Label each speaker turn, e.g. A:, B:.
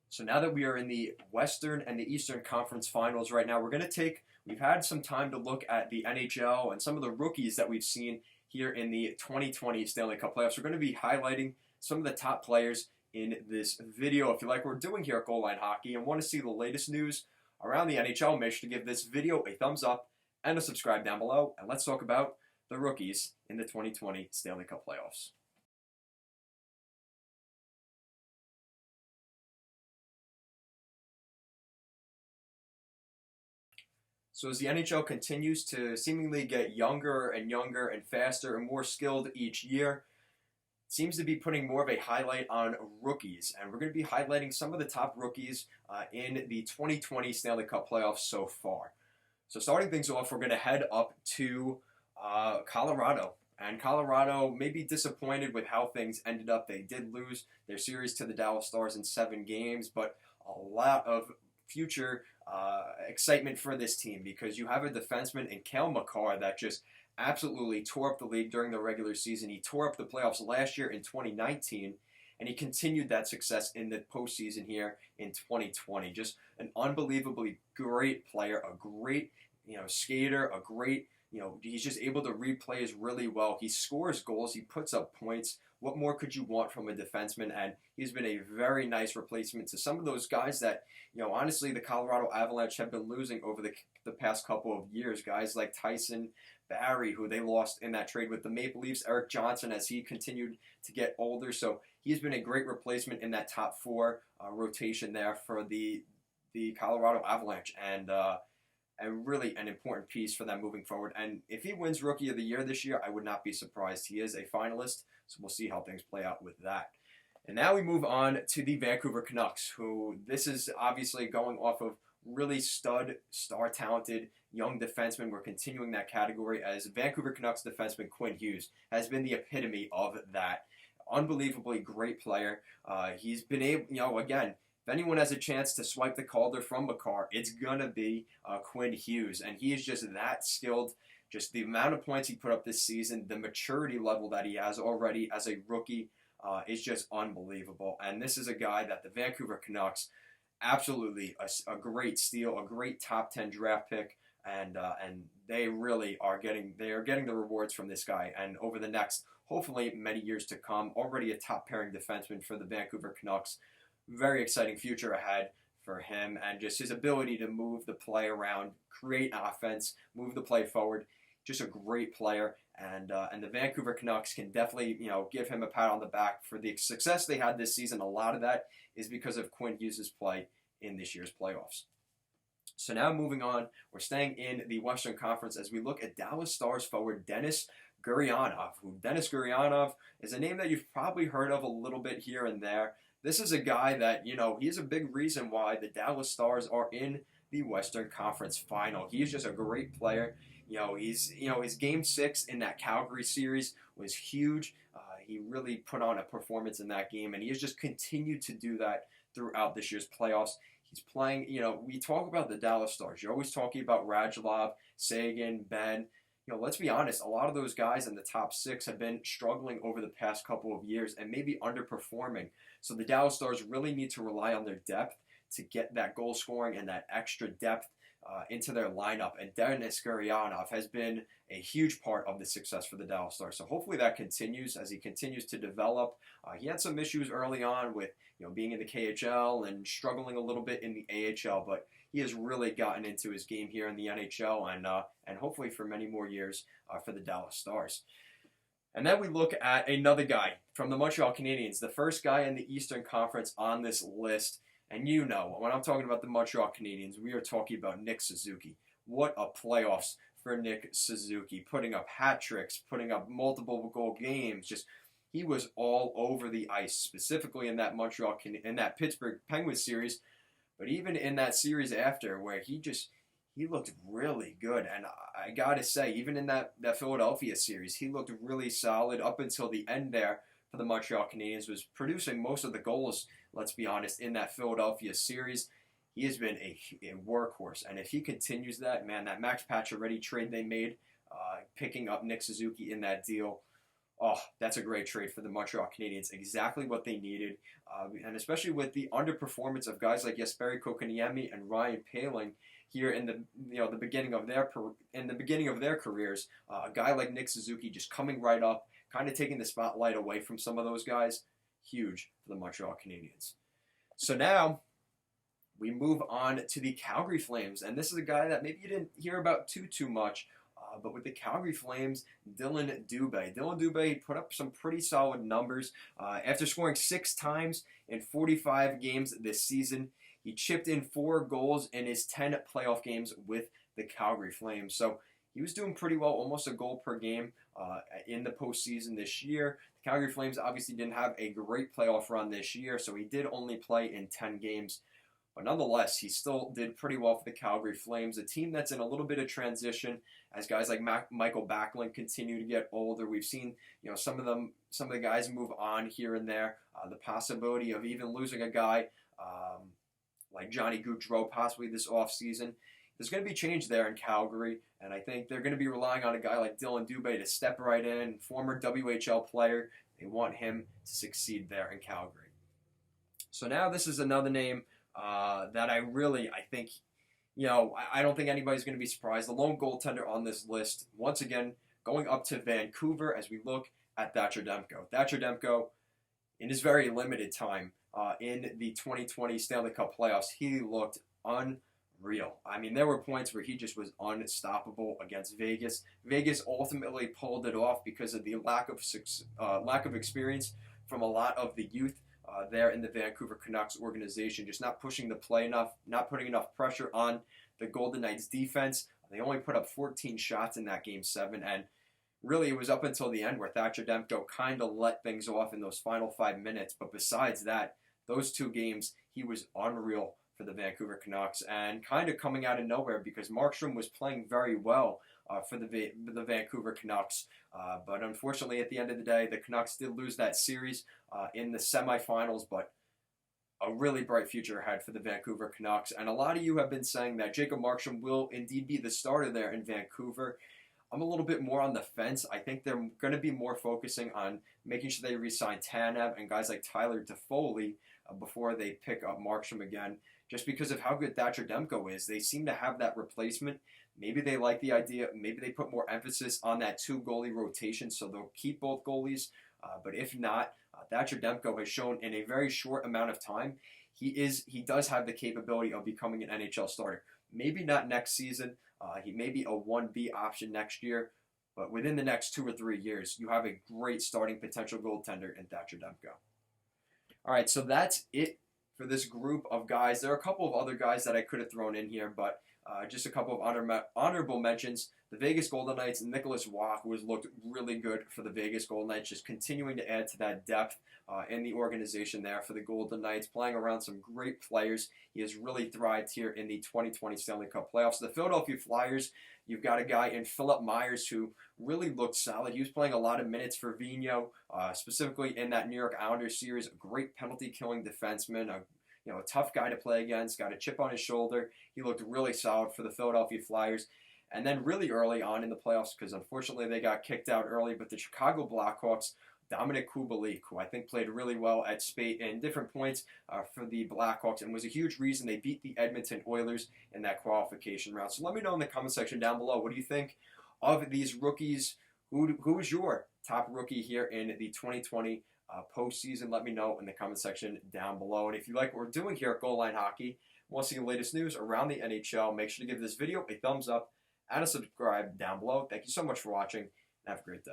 A: So now that we are in the Western and the Eastern Conference Finals right now, we've had some time to look at the NHL and some of the rookies that we've seen here in the 2020 Stanley Cup Playoffs. We're going to be highlighting some of the top players in this video. If you like what we're doing here at Goal Line Hockey and want to see the latest news around the NHL, make sure to give this video a thumbs up and a subscribe down below. And let's talk about the rookies in the 2020 Stanley Cup Playoffs. So as the NHL continues to seemingly get younger and younger and faster and more skilled each year, it seems to be putting more of a highlight on rookies. And we're going to be highlighting some of the top rookies in the 2020 Stanley Cup Playoffs so far. So starting things off, we're going to head up to Colorado. And Colorado may be disappointed with how things ended up. They did lose their series to the Dallas Stars in 7 games, but a lot of future excitement for this team because you have a defenseman in Cale Makar that just absolutely tore up the league during the regular season. He tore up the playoffs last year in 2019, and he continued that success in the postseason here in 2020. Just an unbelievably great player, a great skater, a great he's just able to read plays really well. He scores goals, he puts up points. What more could you want from a defenseman? And he's been a very nice replacement to some of those guys that, honestly, the Colorado Avalanche have been losing over the past couple of years. Guys like Tyson Barrie, who they lost in that trade with the Maple Leafs, Eric Johnson, as he continued to get older. So he's been a great replacement in that top 4 rotation there for the Colorado Avalanche. And really an important piece for them moving forward. And if he wins Rookie of the Year this year, I would not be surprised. He is a finalist, so we'll see how things play out with that. And now we move on to the Vancouver Canucks, who this is obviously going off of really star-talented young defensemen. We're continuing that category as Vancouver Canucks defenseman Quinn Hughes has been the epitome of that. Unbelievably great player. He's been able, again, if anyone has a chance to swipe the Calder from Makar, it's going to be Quinn Hughes. And he is just that skilled. Just the amount of points he put up this season, the maturity level that he has already as a rookie is just unbelievable. And this is a guy that the Vancouver Canucks, absolutely a great steal, a great top 10 draft pick. And they really are getting the rewards from this guy. And over the next, hopefully, many years to come, already a top pairing defenseman for the Vancouver Canucks. Very exciting future ahead for him, and just his ability to move the play around, create offense, move the play forward. Just a great player, and the Vancouver Canucks can definitely give him a pat on the back for the success they had this season. A lot of that is because of Quinn Hughes' play in this year's playoffs. So now moving on, we're staying in the Western Conference as we look at Dallas Stars forward Denis Gurianov. Denis Gurianov is a name that you've probably heard of a little bit here and there. This is a guy that, he's a big reason why the Dallas Stars are in the Western Conference Final. He's just a great player. His Game 6 in that Calgary series was huge. He really put on a performance in that game, and he has just continued to do that throughout this year's playoffs. He's playing, we talk about the Dallas Stars. You're always talking about Radulov, Sagan, Ben. Let's be honest, a lot of those guys in the top 6 have been struggling over the past couple of years and maybe underperforming. So the Dallas Stars really need to rely on their depth to get that goal scoring and that extra depth into their lineup. And Denis Gurianov has been a huge part of the success for the Dallas Stars. So hopefully that continues as he continues to develop. He had some issues early on with being in the KHL and struggling a little bit in the AHL, but he has really gotten into his game here in the NHL and hopefully for many more years for the Dallas Stars. And then we look at another guy from the Montreal Canadiens, the first guy in the Eastern Conference on this list. And when I'm talking about the Montreal Canadiens, we are talking about Nick Suzuki. What a playoffs for Nick Suzuki, putting up hat tricks, putting up multiple goal games. He was all over the ice, specifically in that Pittsburgh Penguins series. But even in that series after, where he looked really good. And I got to say, even in that Philadelphia series, he looked really solid up until the end there for the Montreal Canadiens, was producing most of the goals, let's be honest, in that Philadelphia series. He has been a workhorse. And if he continues that, man, that Max Pacioretty trade they made, picking up Nick Suzuki in that deal, Oh, that's a great trade for the Montreal Canadiens. Exactly what they needed, and especially with the underperformance of guys like Jesperi Kotkaniemi and Ryan Poehling here in the beginning of their careers. A guy like Nick Suzuki just coming right up, kind of taking the spotlight away from some of those guys. Huge for the Montreal Canadiens. So now we move on to the Calgary Flames, and this is a guy that maybe you didn't hear about too much. But with the Calgary Flames, Dylan Dubé. Dylan Dubé put up some pretty solid numbers. After scoring 6 times in 45 games this season, he chipped in 4 goals in his 10 playoff games with the Calgary Flames. So he was doing pretty well, almost a goal per game in the postseason this year. The Calgary Flames obviously didn't have a great playoff run this year, so he did only play in 10 games. But nonetheless, he still did pretty well for the Calgary Flames, a team that's in a little bit of transition as guys like Michael Backlund continue to get older. We've seen, some of the guys move on here and there. The possibility of even losing a guy like Johnny Gaudreau possibly this offseason. There's going to be change there in Calgary, and I think they're going to be relying on a guy like Dylan Dubé to step right in, former WHL player. They want him to succeed there in Calgary. So now this is another name that I think, I don't think anybody's going to be surprised. The lone goaltender on this list, once again, going up to Vancouver as we look at Thatcher Demko. Thatcher Demko, in his very limited time in the 2020 Stanley Cup Playoffs, he looked unreal. I mean, there were points where he just was unstoppable against Vegas. Vegas ultimately pulled it off because of the lack of experience from a lot of the youth there in the Vancouver Canucks organization, just not pushing the play enough, not putting enough pressure on the Golden Knights defense. They only put up 14 shots in that Game 7, and really it was up until the end where Thatcher Demko kind of let things off in those final 5 minutes. But besides that, those 2 games, he was unreal for the Vancouver Canucks, and kind of coming out of nowhere because Markstrom was playing very well for the Vancouver Canucks. But unfortunately, at the end of the day, the Canucks did lose that series in the semifinals, but a really bright future ahead for the Vancouver Canucks. And a lot of you have been saying that Jacob Markstrom will indeed be the starter there in Vancouver. I'm a little bit more on the fence. I think they're going to be more focusing on making sure they re-sign Tanev and guys like Tyler Toffoli before they pick up Markstrom again, just because of how good Thatcher Demko is. They seem to have that replacement. Maybe they like the idea. Maybe they put more emphasis on that 2-goalie rotation, so they'll keep both goalies. But if not, Thatcher Demko has shown in a very short amount of time he does have the capability of becoming an NHL starter. Maybe not next season. He may be a 1B option next year, but within the next 2 or 3 years, you have a great starting potential goaltender in Thatcher Demko. All right, so that's it for this group of guys. There are a couple of other guys that I could have thrown in here, but just a couple of honorable mentions. The Vegas Golden Knights, Nicholas Waugh, who has looked really good for the Vegas Golden Knights, just continuing to add to that depth in the organization there for the Golden Knights, playing around some great players. He has really thrived here in the 2020 Stanley Cup Playoffs. The Philadelphia Flyers, you've got a guy in Philip Myers who really looked solid. He was playing a lot of minutes for Vigneault, specifically in that New York Islanders series. A great penalty-killing defenseman, a tough guy to play against, got a chip on his shoulder. He looked really solid for the Philadelphia Flyers. And then really early on in the playoffs, because unfortunately they got kicked out early, but the Chicago Blackhawks, Dominic Kubalik, who I think played really well at spate in different points for the Blackhawks and was a huge reason they beat the Edmonton Oilers in that qualification round. So let me know in the comment section down below, what do you think of these rookies? Who is your top rookie here in the 2020 postseason? Let me know in the comment section down below. And if you like what we're doing here at Goal Line Hockey, want to see the latest news around the NHL, make sure to give this video a thumbs up and a subscribe down below. Thank you so much for watching, and have a great day.